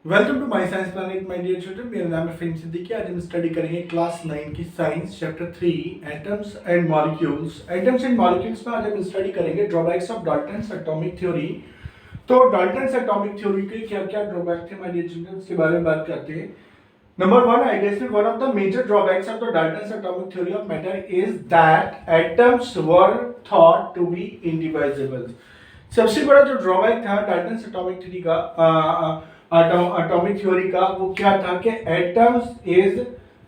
Welcome to my science planet my dear children. मेरा नाम है फ़हीम सिद्दीकी। आज हम स्टडी करेंगे क्लास 9 की science chapter 3 atoms and molecules. Atoms and molecules में आज हम स्टडी करेंगे drawbacks of Dalton's atomic theory. तो डाल्टन्स एटॉमिक थ्योरी के क्या-क्या ड्रॉबैक थे माय डियर चिल्ड्रन, उसके बारे में बात करते हैं। Number 1, I guess one of the major drawbacks of the Dalton's atomic theory of matter is that atoms were thought to be indivisible. सबसे बड़ा जो ड्रॉबैक था डाल्टन्स एटॉमिक थ्योरी का एटॉमिक थ्योरी का, वो क्या था कि एटम्स इज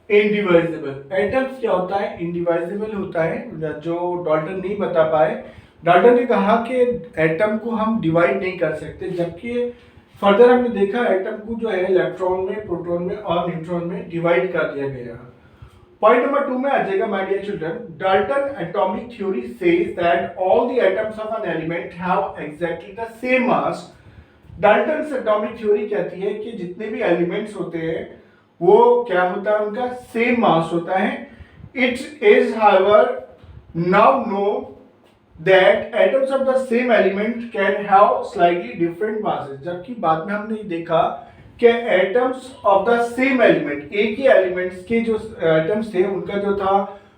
इंडिविजिबल। एटम्स क्या होता है? इंडिविजिबल होता है, जो डाल्टन नहीं बता पाए। डाल्टन ने कहा कि एटम को हम डिवाइड नहीं कर सकते, जबकि फर्दर हमने देखा एटम को जो है इलेक्ट्रॉन में, प्रोटॉन में और न्यूट्रॉन में डिवाइड कर दिया गया। पॉइंट नंबर 2 में आ जाएगा my dear children, Dalton atomic theory says that all the atoms of an element have exactly the same mass. Dalton's atomic theory कहती है कि जितने भी एलिमेंट्स होते हैं वो क्या होता है, उनका सेम मास होता है। It is however now know that atoms of the same element can have slightly different masses, जबकि बाद में हमने देखा कि atoms of the same element, एक ही एलिमेंट्स के जो एटम्स थे उनका जो था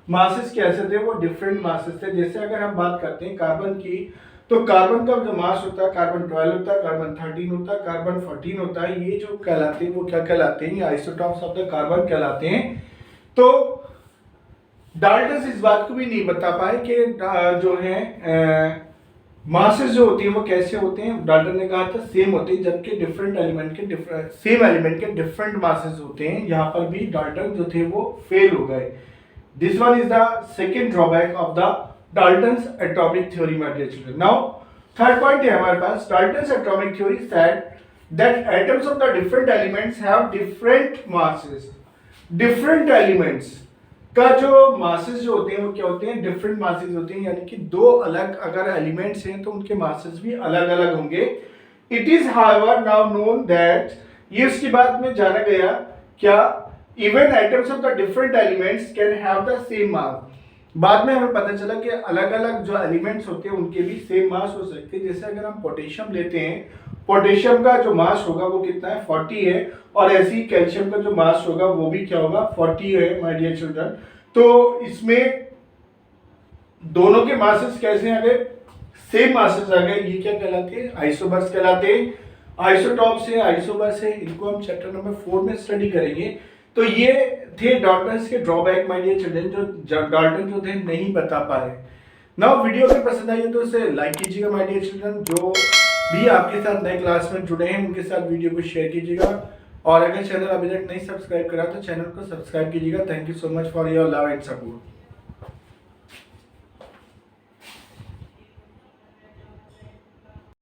मासेस कैसे थे, वो डिफरेंट मासेस थे। जैसे अगर हम बात करते हैं कार्बन की, तो कार्बन का जो मास होता है, कार्बन 12 होता है, कार्बन 13 होता है, कार्बन 14 होता है। ये जो कहलाते हैं वो क्या कहलाते हैं? ये आइसोटॉप्स ऑफ द कार्बन कहलाते हैं। तो डाल्टन्स इस बात को भी नहीं बता पाए कि जो है मासेस जो होती है वो कैसे होते हैं। डाल्टन ने कहा था सेम होते हैं, जबकि डिफरेंट एलिमेंट के सेम एलिमेंट के डिफरेंट मासेस होते हैं। यहाँ पर भी डाल्टन जो थे वो फेल हो गए। This one is the second drawback of the Dalton's atomic theory, my dear children. Now, third point है हमारे पास, Dalton's atomic theory said that atoms of the different elements have different masses. Different elements का जो masses जो होते हैं वो क्या होते हैं? Different masses होते हैं, यानी कि दो अलग अगर elements हैं तो उनके masses भी अलग अलग होंगे। It is however now known that, ये उसकी बात में जाना गया क्या, even atoms of the different elements can have the same mass। बाद में हमें पता चला कि अलग अलग जो एलिमेंट्स होते हैं उनके भी सेम मास हो सकते हैं। जैसे अगर हम पोटेशियम लेते हैं, पोटेशियम का जो मास होगा वो कितना है? 40 है। और ऐसे ही कैल्शियम का जो मास होगा वो भी क्या होगा? 40 है माय डियर चिल्ड्रन। तो इसमें दोनों के मासेस कैसे आ गए? सेम मासेस आ गए। ये क्या कहलाते हैं? आइसोबर्स कहलाते हैं। आइसोटॉप्स है, आइसोबर्स है, इनको हम चैप्टर नंबर 4 में स्टडी करेंगे। तो ये थे डाल्टन्स के ड्रॉबैक माय डियर चिल्ड्रन, जो डाल्टन जो थे नहीं बता पाए। नाउ वीडियो अगर पसंद आई हो तो इसे लाइक कीजिएगा माय डियर चिल्ड्रन। जो भी आपके साथ नए क्लास में जुड़े हैं उनके साथ वीडियो को शेयर कीजिएगा। और अगर चैनल अभी तक नहीं सब्सक्राइब करा तो चैनल को सब्सक्राइब कीजिएगा। Thank you so much for your love and support.